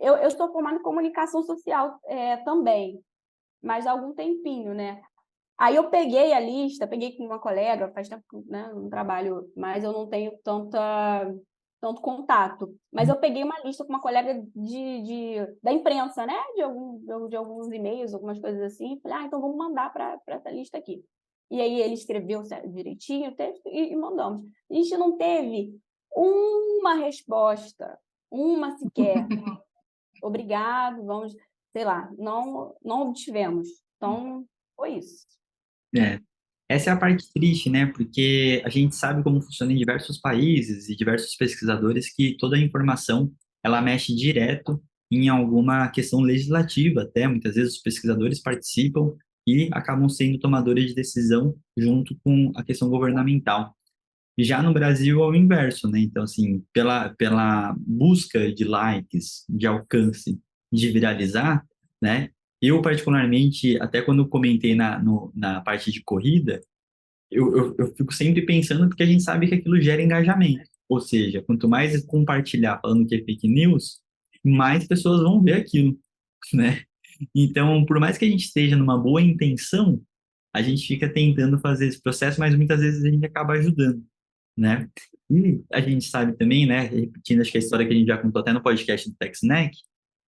eu sou formada em comunicação social também, mas há algum tempinho, né? Aí eu peguei a lista, peguei com uma colega, faz tempo que, né, não trabalho, mas eu não tenho tanto contato. Mas eu peguei uma lista com uma colega da imprensa, né? De alguns e-mails, algumas coisas assim. Falei, então vamos mandar para essa lista aqui. e aí ele escreveu direitinho o texto e mandamos. A gente não teve uma resposta, uma sequer. Obrigado, vamos, sei lá, não tivemos. Então, foi isso. É. Essa é a parte triste, né? Porque a gente sabe como funciona em diversos países e diversos pesquisadores que toda a informação ela mexe direto em alguma questão legislativa, até muitas vezes os pesquisadores participam e acabam sendo tomadores de decisão junto com a questão governamental. E já no Brasil é o inverso, né? Então, assim, pela busca de likes, de alcance, de viralizar, né? Eu, particularmente, até quando eu comentei na parte de corrida, eu fico sempre pensando porque a gente sabe que aquilo gera engajamento. Ou seja, quanto mais compartilhar falando que é fake news, mais pessoas vão ver aquilo, né? Então, por mais que a gente esteja numa boa intenção, a gente fica tentando fazer esse processo, mas muitas vezes a gente acaba ajudando, né? E a gente sabe também, né, repetindo acho que a história que a gente já contou até no podcast do TechSnack,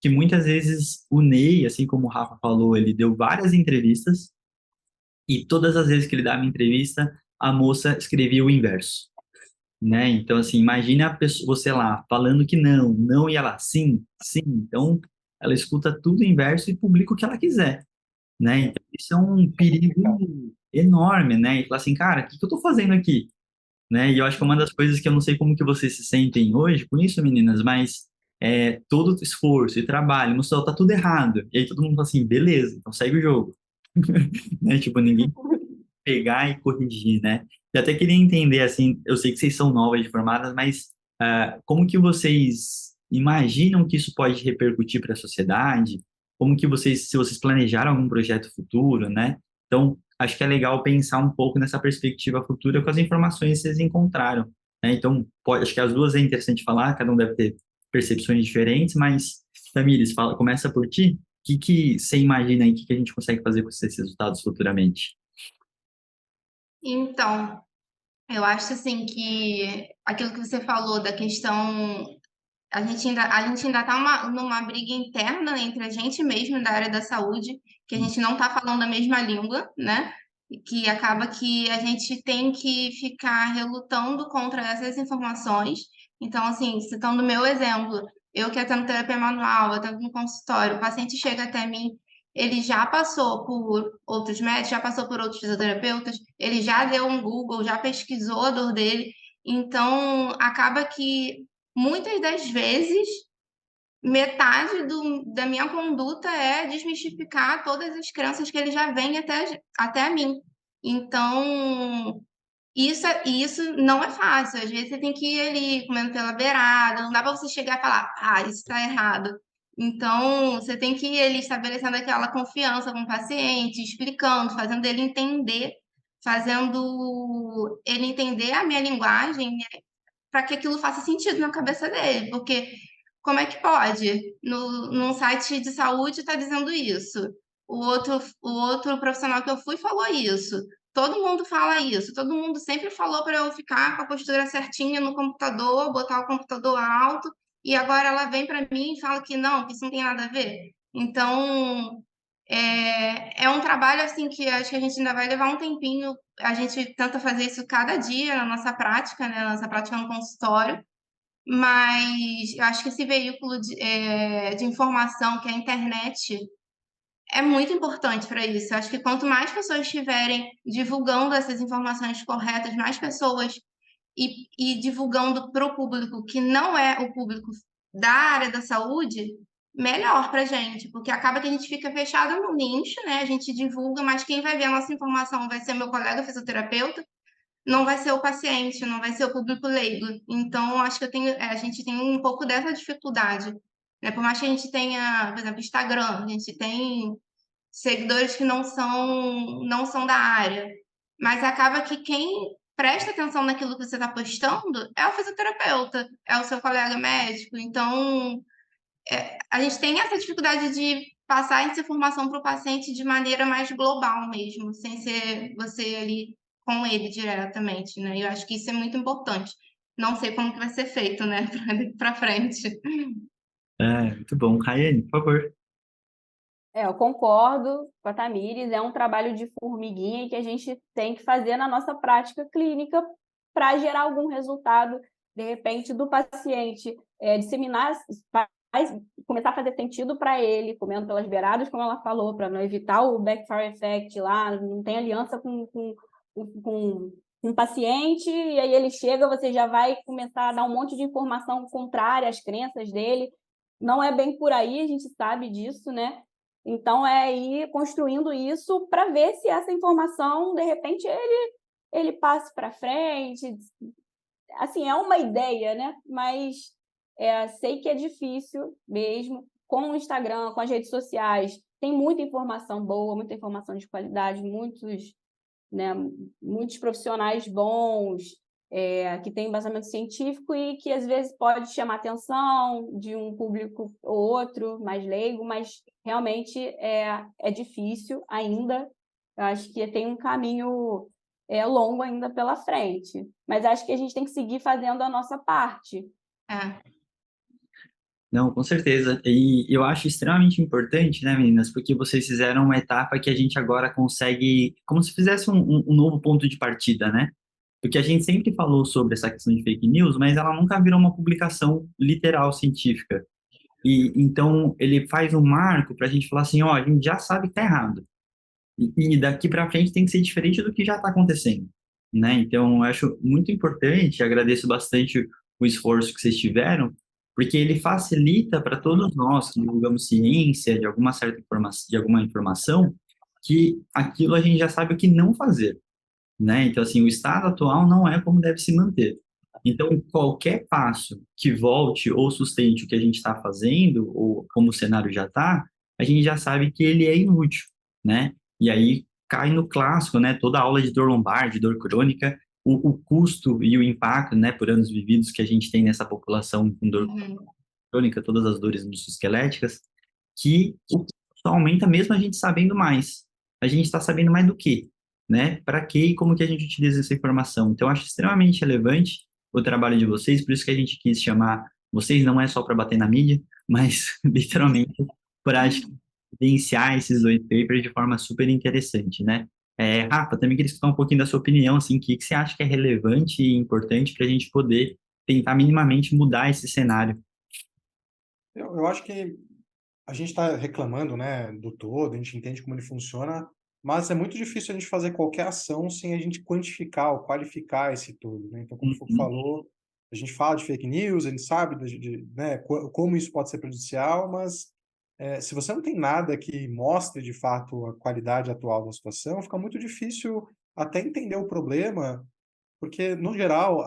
que muitas vezes o Ney, assim como o Rafa falou, ele deu várias entrevistas e todas as vezes que ele dava entrevista, a moça escrevia o inverso, né? Então, assim, imagina a pessoa, você lá falando que não, e ela sim, sim. Então, ela escuta tudo inverso e publica o que ela quiser, né? Então, isso é um perigo enorme, né? E falar assim, cara, o que que eu tô fazendo aqui? Né? E eu acho que uma das coisas que eu não sei como que vocês se sentem hoje com isso, meninas, mas todo o esforço e trabalho, mostrou, tá tudo errado. E aí todo mundo fala assim, beleza, então segue o jogo. Né? Tipo, ninguém pegar e corrigir, né? E até queria entender, assim, eu sei que vocês são novas de formadas, mas como que vocês imaginam que isso pode repercutir para a sociedade? Como que vocês, se vocês planejaram algum projeto futuro, né? Então, acho que é legal pensar um pouco nessa perspectiva futura com as informações que vocês encontraram, né? Então, acho que as duas é interessante falar, cada um deve ter percepções diferentes, mas, Tamires, fala, começa por ti. O que você imagina aí, o que que a gente consegue fazer com esses resultados futuramente? Então, eu acho assim que aquilo que você falou da questão, a gente ainda está numa briga interna entre a gente mesmo da área da saúde, que a gente não está falando a mesma língua, né? E que acaba que a gente tem que ficar relutando contra essas informações. Então, assim, citando o meu exemplo, eu que atendo terapia manual, eu atendo no consultório, o paciente chega até mim, ele já passou por outros médicos, já passou por outros fisioterapeutas, ele já deu um Google, já pesquisou a dor dele. Então, acaba que muitas das vezes, metade da minha conduta é desmistificar todas as crenças que ele já vem até mim. Então, isso não é fácil. Às vezes você tem que ir ali comendo pela beirada, não dá para você chegar e falar, ah, isso está errado. Então, você tem que ir ali estabelecendo aquela confiança com o paciente, explicando, fazendo ele entender, fazendo ele entender a minha linguagem, para que aquilo faça sentido na cabeça dele, porque como é que pode? Num site de saúde está dizendo isso. O outro profissional que eu fui falou isso. Todo mundo fala isso. Todo mundo sempre falou para eu ficar com a postura certinha no computador, botar o computador alto, e agora ela vem para mim e fala que não, que isso não tem nada a ver. Então, é um trabalho assim que acho que a gente ainda vai levar um tempinho. A gente tenta fazer isso cada dia na nossa prática, né? Na nossa prática no consultório, mas eu acho que esse veículo de informação, que é a internet, é muito importante para isso. Eu acho que quanto mais pessoas estiverem divulgando essas informações corretas, mais pessoas e divulgando para o público que não é o público da área da saúde, melhor para a gente, porque acaba que a gente fica fechado no nicho, né? A gente divulga, mas quem vai ver a nossa informação vai ser meu colega fisioterapeuta, não vai ser o paciente, não vai ser o público leigo. Então, acho que a gente tem um pouco dessa dificuldade, né? Por mais que a gente tenha, por exemplo, Instagram, a gente tem seguidores que não são da área, mas acaba que quem presta atenção naquilo que você está postando é o fisioterapeuta, é o seu colega médico. Então, a gente tem essa dificuldade de passar essa informação para o paciente de maneira mais global mesmo, sem ser você ali com ele diretamente, né? E eu acho que isso é muito importante. Não sei como que vai ser feito, né, para frente. Muito bom. Raiane, por favor. Eu concordo com a Tamires, é um trabalho de formiguinha e que a gente tem que fazer na nossa prática clínica para gerar algum resultado, de repente, do paciente, disseminar, começar a fazer sentido para ele, comendo pelas beiradas, como ela falou, para não evitar o backfire effect lá, não tem aliança com o paciente, e aí ele chega, você já vai começar a dar um monte de informação contrária às crenças dele. Não é bem por aí, a gente sabe disso, né? Então, é ir construindo isso para ver se essa informação, de repente, ele passe para frente. Assim, é uma ideia, né? Mas sei que é difícil mesmo. Com o Instagram, com as redes sociais, tem muita informação boa, muita informação de qualidade, né, muitos profissionais bons, que têm embasamento científico e que às vezes pode chamar a atenção de um público ou outro mais leigo, mas realmente é difícil ainda. Eu acho que tem um caminho longo ainda pela frente, mas acho que a gente tem que seguir fazendo a nossa parte. Não, com certeza. E eu acho extremamente importante, né, meninas, porque vocês fizeram uma etapa que a gente agora consegue, como se fizesse um novo ponto de partida, né? Porque a gente sempre falou sobre essa questão de fake news, mas ela nunca virou uma publicação literal científica. E então ele faz um marco para a gente falar assim, ó, a gente já sabe que tá errado. E daqui para frente tem que ser diferente do que já está acontecendo, né? Então, eu acho muito importante, agradeço bastante o esforço que vocês tiveram, porque ele facilita para todos nós que divulgamos ciência, de alguma certa informação, de alguma informação, que aquilo a gente já sabe o que não fazer, né? Então, assim, o estado atual não é como deve se manter. Então, qualquer passo que volte ou sustente o que a gente está fazendo, ou como o cenário já está, a gente já sabe que ele é inútil, né? E aí cai no clássico, né? Toda aula de dor lombar, de dor crônica, o custo e o impacto, né, por anos vividos que a gente tem nessa população com dor crônica, todas as dores musculoesqueléticas, que o custo aumenta mesmo a gente sabendo mais. A gente está sabendo mais do quê? Né? Para quê e como que a gente utiliza essa informação? Então, eu acho extremamente relevante o trabalho de vocês, por isso que a gente quis chamar vocês, não é só para bater na mídia, mas literalmente para evidenciar esses dois papers de forma super interessante, né? Rafa, também queria escutar um pouquinho da sua opinião, assim, o que você acha que é relevante e importante para a gente poder tentar minimamente mudar esse cenário? Eu acho que a gente está reclamando, né, do todo, a gente entende como ele funciona, mas é muito difícil a gente fazer qualquer ação sem a gente quantificar ou qualificar esse todo, né? Então, como o Foucault Uhum, falou, a gente fala de fake news, a gente sabe né, como isso pode ser prejudicial, mas se você não tem nada que mostre de fato a qualidade atual da situação, fica muito difícil até entender o problema, porque, no geral,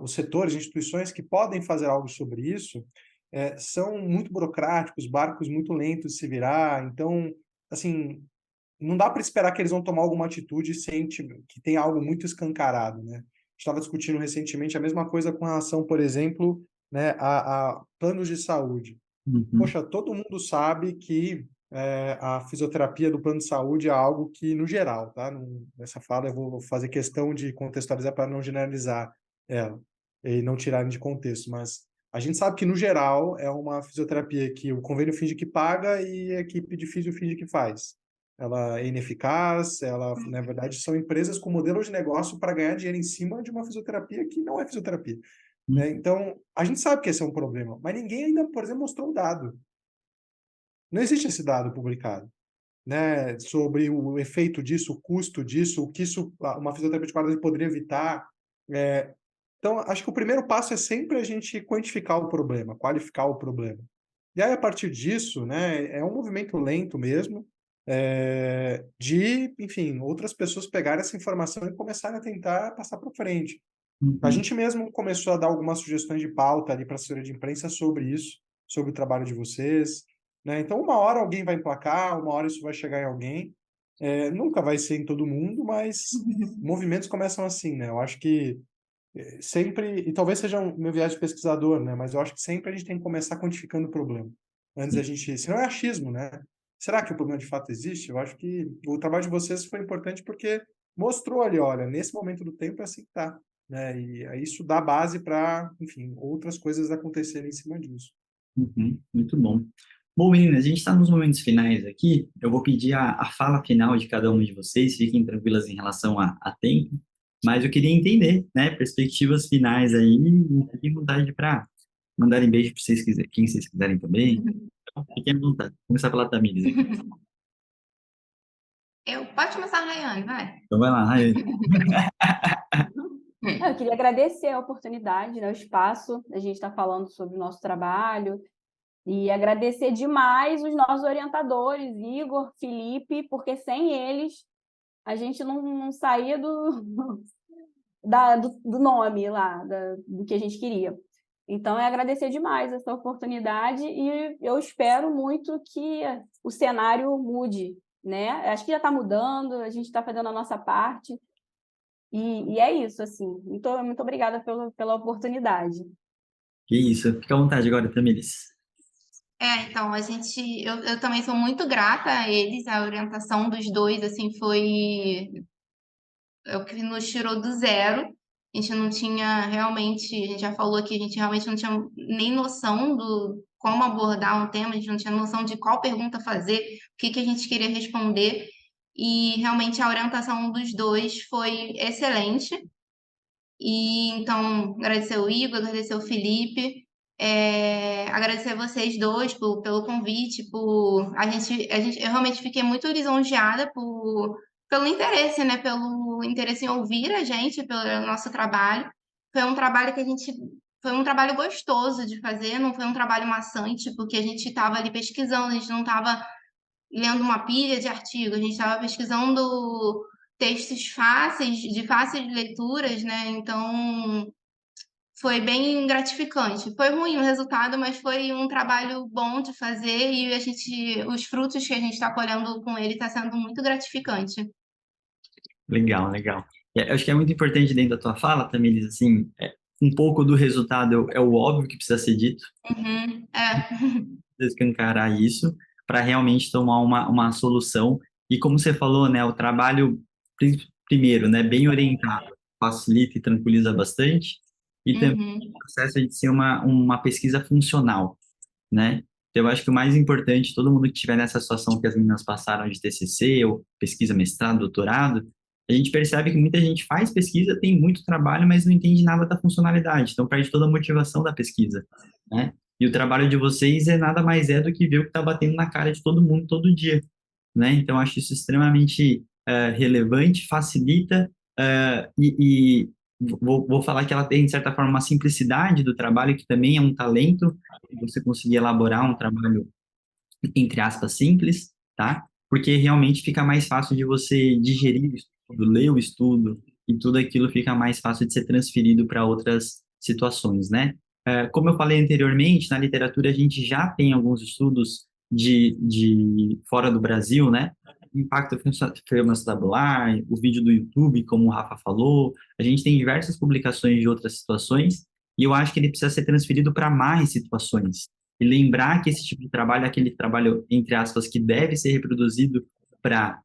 os setores, instituições que podem fazer algo sobre isso são muito burocráticos, barcos muito lentos de se virar. Então, assim, não dá para esperar que eles vão tomar alguma atitude sem que tenha algo muito escancarado, né? A gente estava discutindo recentemente a mesma coisa com relação, por exemplo, né, a planos de saúde. uhum, Poxa, todo mundo sabe que a fisioterapia do plano de saúde é algo que, no geral, tá? Nessa fala eu vou fazer questão de contextualizar para não generalizar ela e não tirar de contexto, mas a gente sabe que, no geral, é uma fisioterapia que o convênio finge que paga e a equipe de físio finge que faz. Ela é ineficaz, ela, na verdade, são empresas com modelos de negócio para ganhar dinheiro em cima de uma fisioterapia que não é fisioterapia, né? Então, a gente sabe que esse é um problema, mas ninguém ainda, por exemplo, mostrou um dado. Não existe esse dado publicado, né, sobre o efeito disso, o custo disso, o que isso, uma fisioterapia de qualidade poderia evitar. Então, acho que o primeiro passo é sempre a gente quantificar o problema, qualificar o problema. E aí, a partir disso, né, é um movimento lento mesmo, de, enfim, outras pessoas pegarem essa informação e começarem a tentar passar para frente. A uhum, gente mesmo começou a dar algumas sugestões de pauta ali para a assessoria de imprensa sobre isso, sobre o trabalho de vocês, né? Então, uma hora alguém vai emplacar, uma hora isso vai chegar em alguém. Nunca vai ser em todo mundo, mas movimentos começam assim, né? Eu acho que sempre, e talvez seja meu viés de pesquisador, né? Mas eu acho que sempre a gente tem que começar quantificando o problema. Antes a gente, senão é achismo, né? Será que o problema de fato existe? Eu acho que o trabalho de vocês foi importante porque mostrou ali, olha, nesse momento do tempo é assim que tá, né? E aí isso dá base para, enfim, outras coisas acontecerem em cima disso. uhum, muito bom. Bom, meninas, a gente está nos momentos finais aqui. Eu vou pedir a fala final de cada uma de vocês, fiquem tranquilas em relação a tempo, mas eu queria entender, né, perspectivas finais aí, e fiquem à vontade para mandarem beijo para vocês quiserem, quem vocês quiserem também. Então, fiquem à vontade. Vou começar pela Tamires aqui. Pode começar, Rayane, vai. Então vai lá, Rayane. Eu queria agradecer a oportunidade, né, o espaço, a gente está falando sobre o nosso trabalho, e agradecer demais os nossos orientadores, Igor, Felipe, porque sem eles a gente não saía do nome lá, do que a gente queria. Então, é agradecer demais essa oportunidade e eu espero muito que o cenário mude, né? Acho que já está mudando, a gente está fazendo a nossa parte e é isso, assim. Muito obrigada pela oportunidade. Que isso, fica à vontade agora, Tamires. Então, eu também sou muito grata a eles, a orientação dos dois, assim, foi o que nos tirou do zero. A gente não tinha realmente, a gente já falou aqui, a gente realmente não tinha nem noção do como abordar um tema, a gente não tinha noção de qual pergunta fazer, o que a gente queria responder, e realmente a orientação dos dois foi excelente. E então, agradecer o Igor, agradecer o Felipe, agradecer a vocês dois pelo convite, eu realmente fiquei muito lisonjeada pelo interesse, né? Pelo interesse em ouvir a gente, pelo nosso trabalho. Foi um trabalho foi um trabalho gostoso de fazer, não foi um trabalho maçante, porque a gente estava ali pesquisando, a gente não estava lendo uma pilha de artigos, a gente estava pesquisando textos fáceis, de fáceis leituras, né? Então, foi bem gratificante. Foi ruim o resultado, mas foi um trabalho bom de fazer e os frutos que a gente está colhendo com ele está sendo muito gratificante. Legal, legal. Eu acho que é muito importante dentro da tua fala, Tamires, assim, um pouco do resultado é o óbvio que precisa ser dito, Uhum, escancarar isso para realmente tomar uma solução. E como você falou, né, o trabalho, primeiro, né, bem orientado, facilita e tranquiliza bastante, e também uhum, o processo de ser uma pesquisa funcional, né? Então, eu acho que o mais importante, todo mundo que estiver nessa situação que as meninas passaram de TCC, ou pesquisa, mestrado, doutorado, a gente percebe que muita gente faz pesquisa, tem muito trabalho, mas não entende nada da funcionalidade, então perde toda a motivação da pesquisa, né? E o trabalho de vocês é nada mais do que ver o que está batendo na cara de todo mundo todo dia, né? Então, eu acho isso extremamente relevante, facilita, e vou falar que ela tem, de certa forma, uma simplicidade do trabalho, que também é um talento, você conseguir elaborar um trabalho, entre aspas, simples, tá? Porque realmente fica mais fácil de você digerir o estudo, ler o estudo, e tudo aquilo fica mais fácil de ser transferido para outras situações, né? Como eu falei anteriormente, na literatura a gente já tem alguns estudos de fora do Brasil, né? Impacto tabular, o vídeo do YouTube, como o Rafa falou, a gente tem diversas publicações de outras situações, e eu acho que ele precisa ser transferido para mais situações. E lembrar que esse tipo de trabalho é aquele trabalho, entre aspas, que deve ser reproduzido para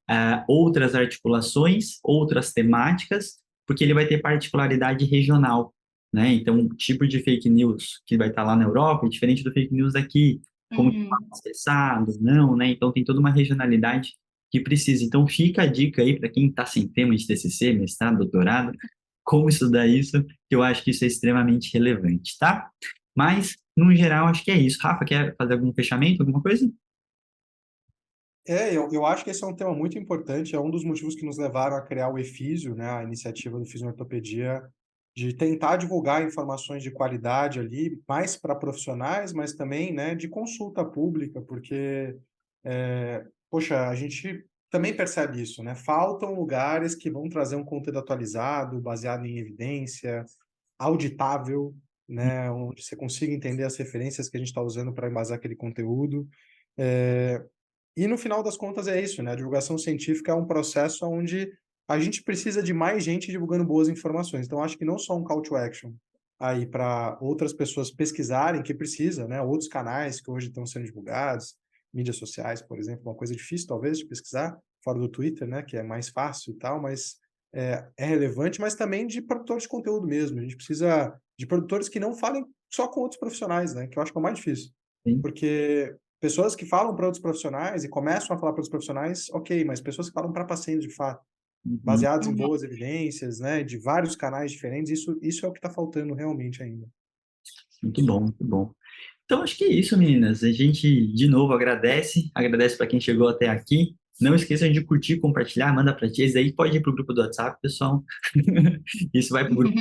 outras articulações, outras temáticas, porque ele vai ter particularidade regional, né? Então, o tipo de fake news que vai estar lá na Europa é diferente do fake news daqui, como que uhum. é acessado, não, né? Então, tem toda uma regionalidade que precisa. Então, fica a dica aí para quem está sem tema de TCC, mestrado, doutorado, como estudar isso, que eu acho que isso é extremamente relevante, tá? Mas, no geral, acho que é isso. Rafa, quer fazer algum fechamento, alguma coisa? Eu acho que esse é um tema muito importante, é um dos motivos que nos levaram a criar o EFISIO, né, a iniciativa do Fisiortopedia, de tentar divulgar informações de qualidade ali, mais para profissionais, mas também, né, de consulta pública, porque, poxa, a gente também percebe isso, né? Faltam lugares que vão trazer um conteúdo atualizado, baseado em evidência, auditável, né, onde você consiga entender as referências que a gente está usando para embasar aquele conteúdo. E no final das contas é isso, né? A divulgação científica é um processo onde a gente precisa de mais gente divulgando boas informações. Então, acho que não só um call to action aí para outras pessoas pesquisarem, que precisa, né? Outros canais que hoje estão sendo divulgados, mídias sociais, por exemplo, uma coisa difícil talvez de pesquisar, fora do Twitter, né? Que é mais fácil e tal, mas é relevante, mas também de produtores de conteúdo mesmo. A gente precisa de produtores que não falem só com outros profissionais, né? Que eu acho que é o mais difícil. Sim. Porque pessoas que falam para outros profissionais e começam a falar para outros profissionais, ok, mas pessoas que falam para pacientes de fato, baseados em boas evidências, né, de vários canais diferentes, isso é o que está faltando realmente ainda. Muito bom, muito bom. Então, acho que é isso, meninas. A gente, de novo, agradece para quem chegou até aqui. Não esqueçam de curtir, compartilhar, manda para tia. Isso aí pode ir para o grupo do WhatsApp, pessoal. Isso vai para o grupo.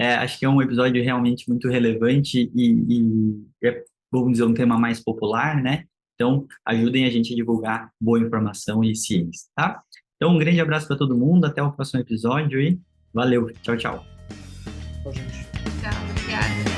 Acho que é um episódio realmente muito relevante e vamos dizer, um tema mais popular, né? Então, ajudem a gente a divulgar boa informação e ciência, tá? Então, um grande abraço para todo mundo. Até o próximo episódio e valeu. Tchau, tchau. Tchau, gente. Tchau, obrigada.